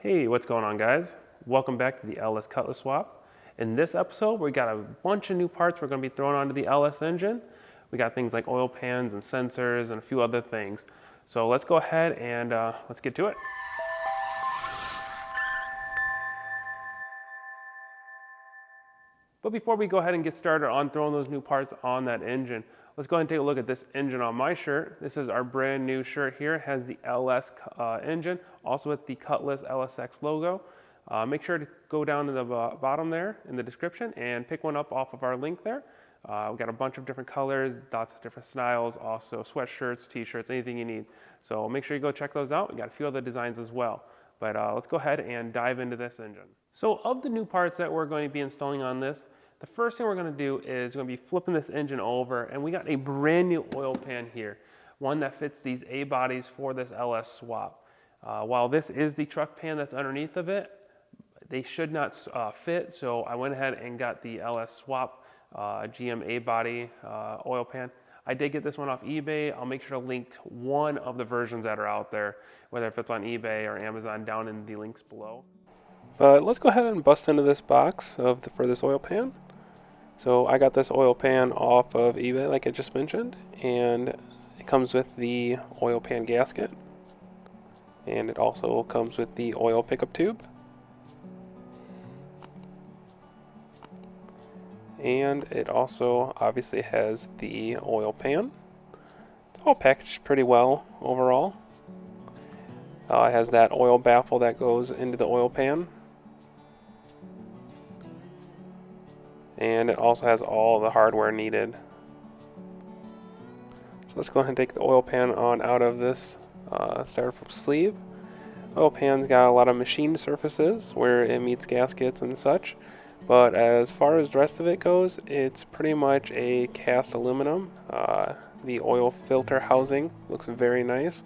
Hey, what's going on, guys? Welcome back to the LS Cutlass Swap. In this episode, we got a bunch of new parts we're going to be throwing onto the LS engine. We got things like oil pans and sensors and a few other things. So let's go ahead and let's get to it. But before we go ahead and get started on throwing those new parts on that engine, let's go ahead and take a look at this engine on my shirt. This is our brand new shirt here. It has the LS engine, also with the Cutlass LSX logo. Make sure to go down to the bottom there in the description and pick one up off of our link there. We've got a bunch of different colors, lots of different styles, also sweatshirts, t-shirts, anything you need. So make sure you go check those out. We got a few other designs as well. But let's go ahead and dive into this engine. So of the new parts that we're going to be installing on this, the first thing we're going to do is going to be flipping this engine over, and we got a brand new oil pan here, one that fits these A bodies for this LS swap. While this is the truck pan that's underneath of it, they should not fit, so I went ahead and got the LS swap GM A body oil pan. I did get this one off eBay. I'll make sure to link one of the versions that are out there, whether if it's on eBay or Amazon, down in the links below. But let's go ahead and bust into this box for this oil pan. So I got this oil pan off of eBay, like I just mentioned, and it comes with the oil pan gasket, and it also comes with the oil pickup tube, and it also obviously has the oil pan. It's all packaged pretty well overall. It has that oil baffle that goes into the oil pan. And it also has all the hardware needed. So let's go ahead and take the oil pan on out of this styrofoam sleeve. Oil pan's got a lot of machined surfaces where it meets gaskets and such, but as far as the rest of it goes, it's pretty much a cast aluminum. The oil filter housing looks very nice.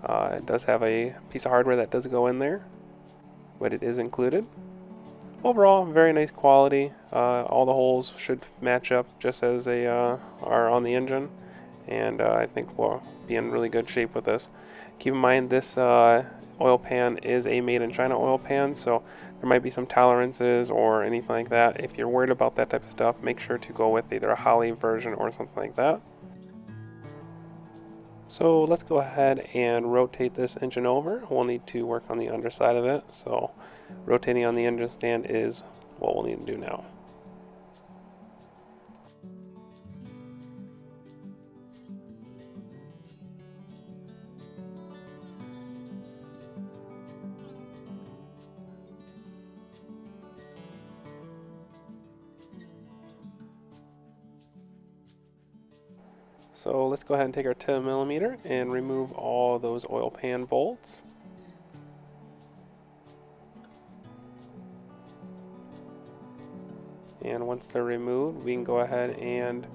It does have a piece of hardware that does go in there, but it is included. Overall, very nice quality. All the holes should match up just as they are on the engine, and I think we'll be in really good shape with this. Keep in mind this oil pan is a made in China oil pan, so there might be some tolerances or anything like that. If you're worried about that type of stuff, make sure to go with either a Holley version or something like that. So let's go ahead and rotate this engine over. We'll need to work on the underside of it, so rotating on the engine stand is what we'll need to do now. So let's go ahead and take our 10mm and remove all those oil pan bolts. And once they're removed, we can go ahead and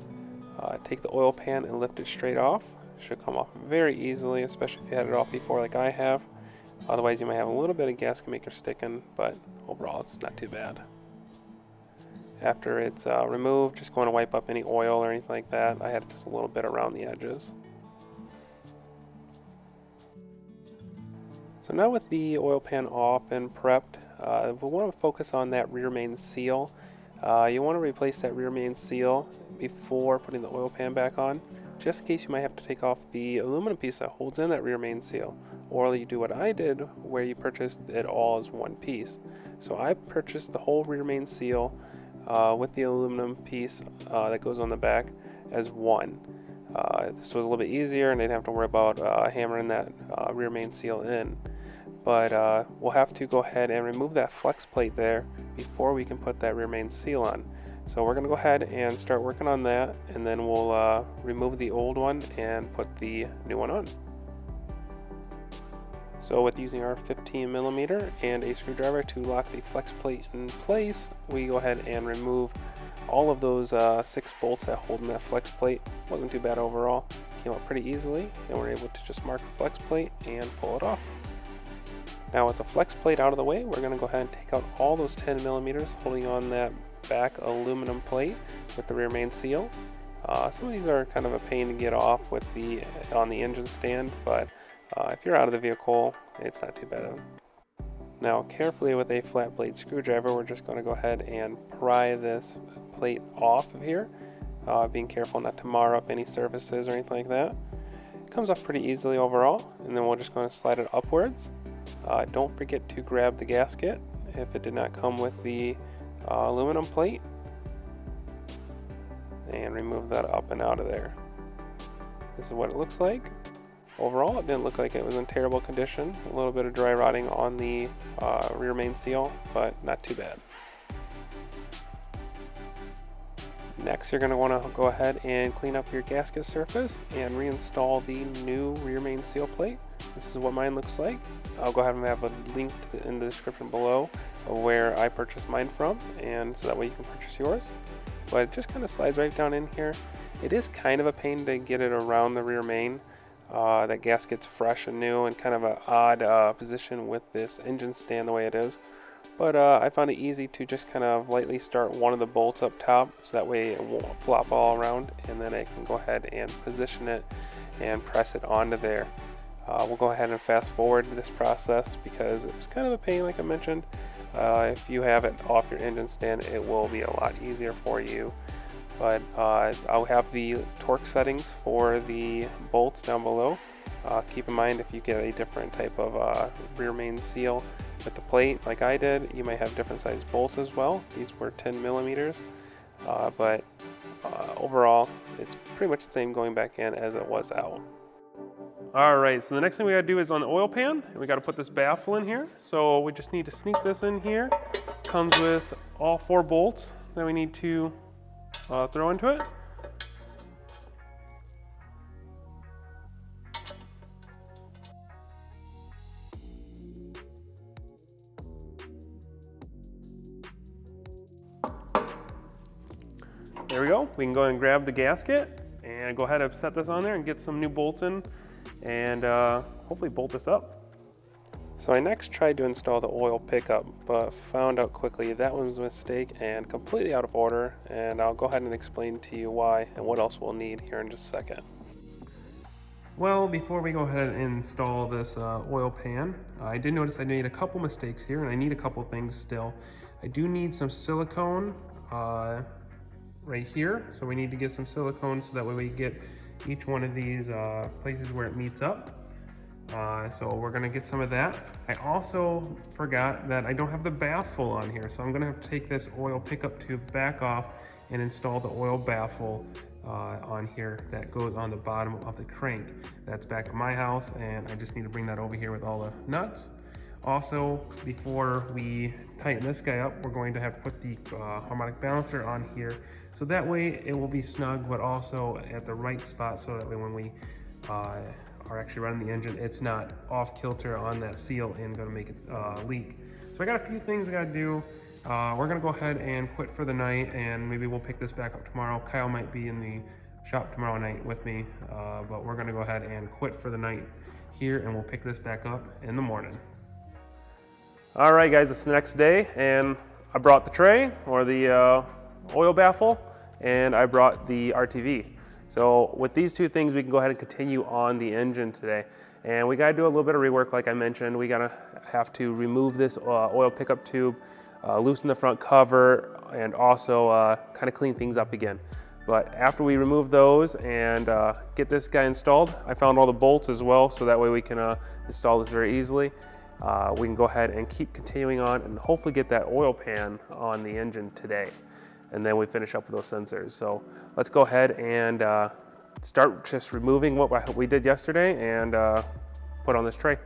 take the oil pan and lift it straight off. It should come off very easily, especially if you had it off before like I have. Otherwise you might have a little bit of gasket maker sticking, but overall it's not too bad. After it's removed, just going to wipe up any oil or anything like that. I had just a little bit around the edges. So now with the oil pan off and prepped, we want to focus on that rear main seal. You want to replace that rear main seal before putting the oil pan back on, just in case you might have to take off the aluminum piece that holds in that rear main seal. Or you do what I did, where you purchased it all as one piece. So I purchased the whole rear main seal with the aluminum piece that goes on the back as one. This was a little bit easier, and I didn't have to worry about hammering that rear main seal in. But we'll have to go ahead and remove that flex plate there before we can put that rear main seal on. So we're going to go ahead and start working on that, and then we'll remove the old one and put the new one on. So with using our 15mm and a screwdriver to lock the flex plate in place, we go ahead and remove all of those 6 bolts that hold in that flex plate. Wasn't too bad overall. Came out pretty easily, and we're able to just mark the flex plate and pull it off. Now with the flex plate out of the way, we're going to go ahead and take out all those 10mm holding on that back aluminum plate with the rear main seal. Some of these are kind of a pain to get off on the engine stand, but if you're out of the vehicle, it's not too bad. Now carefully with a flat blade screwdriver, we're just going to go ahead and pry this plate off of here, being careful not to mar up any surfaces or anything like that. It comes off pretty easily overall, and then we're just going to slide it upwards. Don't forget to grab the gasket if it did not come with the aluminum plate, and remove that up and out of there. This is what it looks like. Overall, it didn't look like it was in terrible condition. A little bit of dry rotting on the rear main seal, but not too bad. Next, you're going to want to go ahead and clean up your gasket surface and reinstall the new rear main seal plate. This is what mine looks like. I'll go ahead and have a link in the description below of where I purchased mine from, and so that way you can purchase yours. But it just kind of slides right down in here. It is kind of a pain to get it around the rear main. That gasket's fresh and new and kind of an odd position with this engine stand the way it is. But I found it easy to just kind of lightly start one of the bolts up top, so that way it won't flop all around, and then I can go ahead and position it and press it onto there. We'll go ahead and fast forward this process because it was kind of a pain, like I mentioned. If you have it off your engine stand, it will be a lot easier for you. But I'll have the torque settings for the bolts down below. Keep in mind, if you get a different type of rear main seal with the plate like I did, you might have different size bolts as well. These were 10 millimeters, but overall it's pretty much the same going back in as it was out. Alright, so the next thing we gotta do is on the oil pan, and we gotta put this baffle in here. So we just need to sneak this in here. Comes with all 4 bolts that we need to throw into it. There we go. We can go ahead and grab the gasket and go ahead and set this on there and get some new bolts in and hopefully bolt this up. So I next tried to install the oil pickup, but found out quickly that was a mistake and completely out of order, and I'll go ahead and explain to you why and what else we'll need here in just a second. Well, before we go ahead and install this oil pan, I did notice I made a couple mistakes here, and I need a couple things still. I do need some silicone right here, so we need to get some silicone so that way we get each one of these places where it meets up. So we're gonna get some of that. I also forgot that I don't have the baffle on here, so I'm gonna have to take this oil pickup tube back off and install the oil baffle on here that goes on the bottom of the crank. That's back at my house, and I just need to bring that over here with all the nuts. Also, before we tighten this guy up, we're going to have to put the harmonic balancer on here, so that way it will be snug, but also at the right spot, so that way when we are actually running the engine, it's not off kilter on that seal and going to make it leak. So I got a few things we got to do. We're going to go ahead and quit for the night, and maybe we'll pick this back up tomorrow. Kyle might be in the shop tomorrow night with me, but we're going to go ahead and quit for the night here, and we'll pick this back up in the morning. All right, guys, it's the next day, and I brought the tray, or the oil baffle, and I brought the RTV. So with these two things, we can go ahead and continue on the engine today. And we gotta do a little bit of rework, like I mentioned. We gotta have to remove this oil pickup tube, loosen the front cover, and also kind of clean things up again. But after we remove those and get this guy installed, I found all the bolts as well, so that way we can install this very easily. We can go ahead and keep continuing on and hopefully get that oil pan on the engine today. And then we finish up with those sensors. So let's go ahead and start just removing what we did yesterday and put on this tray.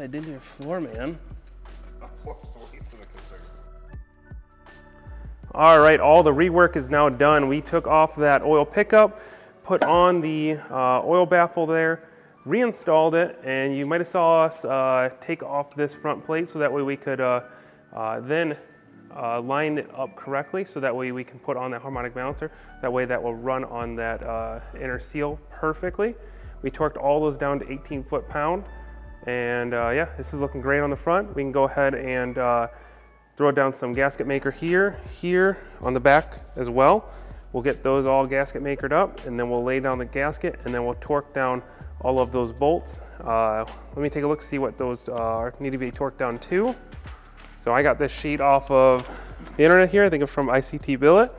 did to your floor, man. All right, all the rework is now done. We took off that oil pickup, put on the oil baffle there, reinstalled it, and you might have saw us take off this front plate so that way we could then line it up correctly, so that way we can put on that harmonic balancer. That way that will run on that inner seal perfectly. We torqued all those down to 18 foot-pound, and yeah, this is looking great on the front. We can go ahead and throw down some gasket maker here on the back as well. We'll get those all gasket makered up, and then we'll lay down the gasket, and then we'll torque down all of those bolts. Let me take a look, see what those need to be torqued down to. So I got this sheet off of the internet here, I think it's from ICT Billet,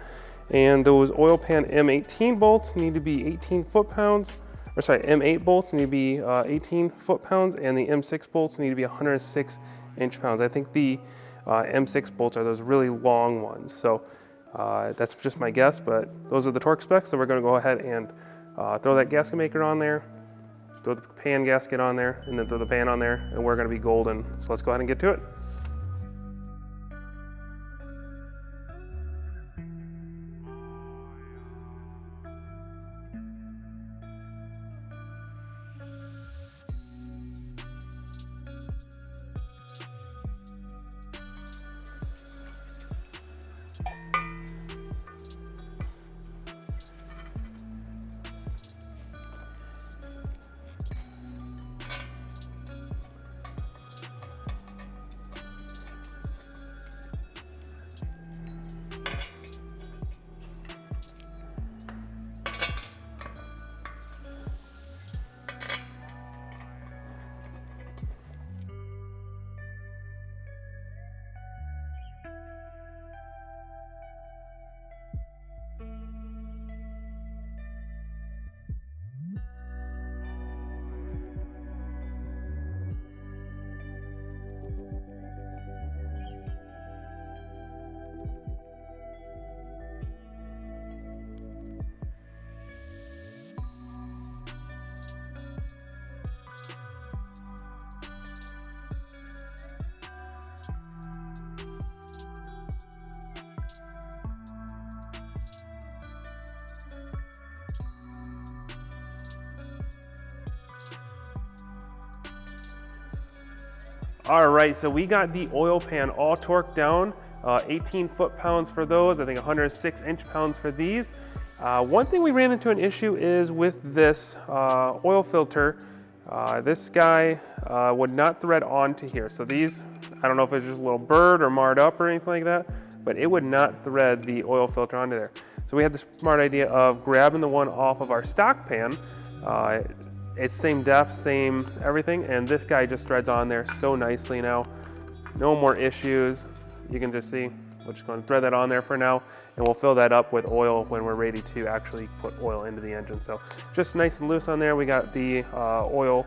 and those Oil Pan M18 bolts need to be 18 foot-pounds, or sorry, M8 bolts need to be 18 foot-pounds, and the M6 bolts need to be 106 inch-pounds. I think the M6 bolts are those really long ones. So that's just my guess, but those are the torque specs. So we're gonna go ahead and throw that gasket maker on there, throw the pan gasket on there, and then throw the pan on there, and we're gonna be golden. So let's go ahead and get to it. All right, so we got the oil pan all torqued down, 18 foot-pounds for those, I think 106 inch-pounds for these. One thing we ran into an issue is with this oil filter, this guy would not thread onto here. So these, I don't know if it's just a little burred or marred up or anything like that, but it would not thread the oil filter onto there. So we had the smart idea of grabbing the one off of our stock pan. It's same depth, same everything, and this guy just threads on there so nicely now. No more issues. You can just see, we're just going to thread that on there for now, and we'll fill that up with oil when we're ready to actually put oil into the engine. So just nice and loose on there. We got the oil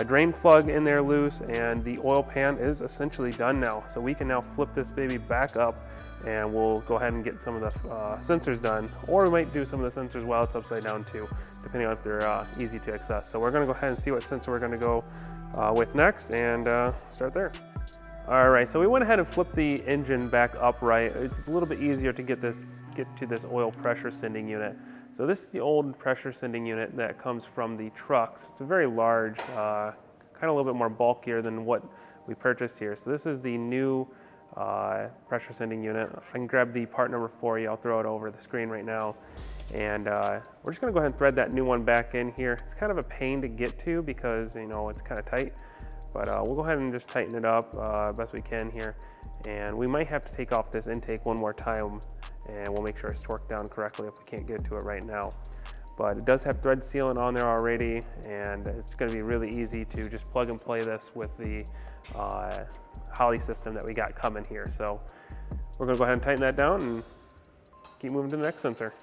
drain plug in there loose, and the oil pan is essentially done now. So we can now flip this baby back up, and we'll go ahead and get some of the sensors done, or we might do some of the sensors while it's upside down too, depending on if they're easy to access. So we're gonna go ahead and see what sensor we're gonna go with next, and start there. All right, so we went ahead and flipped the engine back upright. It's a little bit easier to get to this oil pressure sending unit. So this is the old pressure sending unit that comes from the trucks. It's a very large, kind of a little bit more bulkier than what we purchased here. So this is the new pressure sending unit. I can grab the part number for you. I'll throw it over the screen right now. And we're just gonna go ahead and thread that new one back in here. It's kind of a pain to get to because, you know, it's kind of tight, but we'll go ahead and just tighten it up best we can here. And we might have to take off this intake one more time, and we'll make sure it's torqued down correctly if we can't get to it right now. But it does have thread sealant on there already, and it's gonna be really easy to just plug and play this with the Holley system that we got coming here. So we're gonna go ahead and tighten that down and keep moving to the next sensor.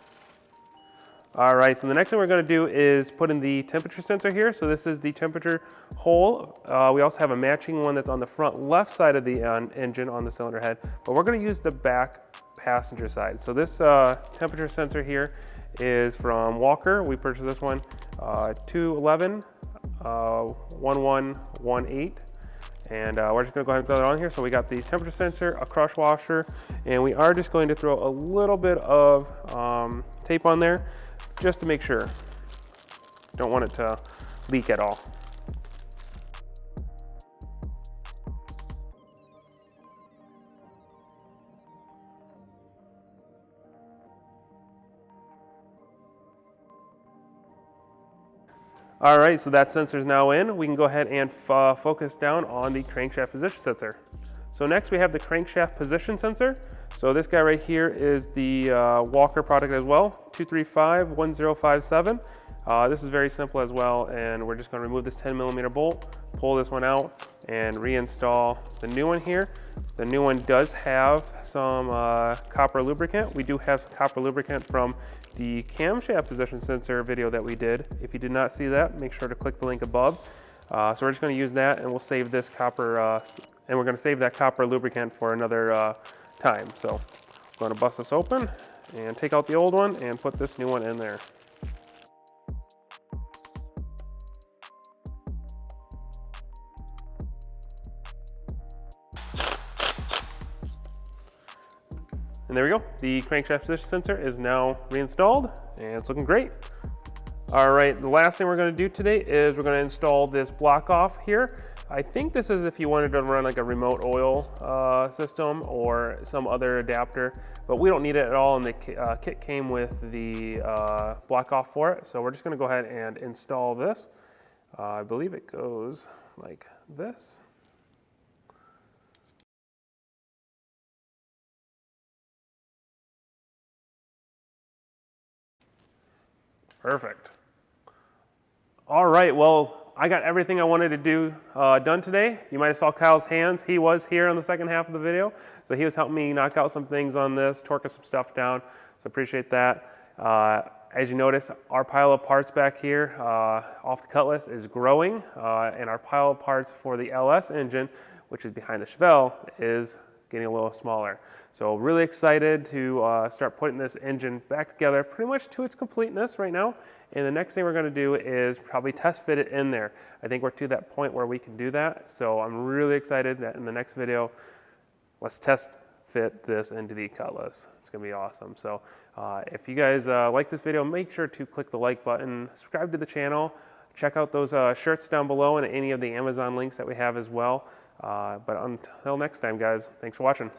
All right, so the next thing we're gonna do is put in the temperature sensor here. So this is the temperature hole. We also have a matching one that's on the front left side of the engine on the cylinder head, but we're gonna use the back passenger side. So this temperature sensor here is from Walker. We purchased this one, 211 1118. And we're just gonna go ahead and throw it on here. So we got the temperature sensor, a crush washer, and we are just going to throw a little bit of tape on there just to make sure. Don't want it to leak at all. All right, so that sensor is now in. We can go ahead and focus down on the crankshaft position sensor. So next we have the crankshaft position sensor. So this guy right here is the Walker product as well, 2351057. This is very simple as well, and we're just gonna remove this 10mm bolt, pull this one out, and reinstall the new one here. The new one does have some copper lubricant. We do have some copper lubricant from the camshaft position sensor video that we did. If you did not see that, make sure to click the link above. So we're just gonna use that, and we'll save this copper, and we're gonna save that copper lubricant for another time. So I'm gonna bust this open and take out the old one and put this new one in there. And there we go. The crankshaft position sensor is now reinstalled, and it's looking great. All right, the last thing we're gonna do today is we're gonna install this block off here. I think this is if you wanted to run like a remote oil system or some other adapter, but we don't need it at all, and the kit came with the block off for it. So we're just gonna go ahead and install this. I believe it goes like this. Perfect. All right, well, I got everything I wanted to do done today. You might have saw Kyle's hands. He was here on the second half of the video. So he was helping me knock out some things on this, torquing some stuff down. So appreciate that. As you notice, our pile of parts back here off the Cutlass is growing, and our pile of parts for the LS engine, which is behind the Chevelle, is getting a little smaller. So really excited to start putting this engine back together pretty much to its completeness right now. And the next thing we're gonna do is probably test fit it in there. I think we're to that point where we can do that. So I'm really excited that in the next video, let's test fit this into the Cutlass. It's gonna be awesome. So if you guys like this video, make sure to click the like button, subscribe to the channel, check out those shirts down below and any of the Amazon links that we have as well. But until next time, guys, thanks for watching.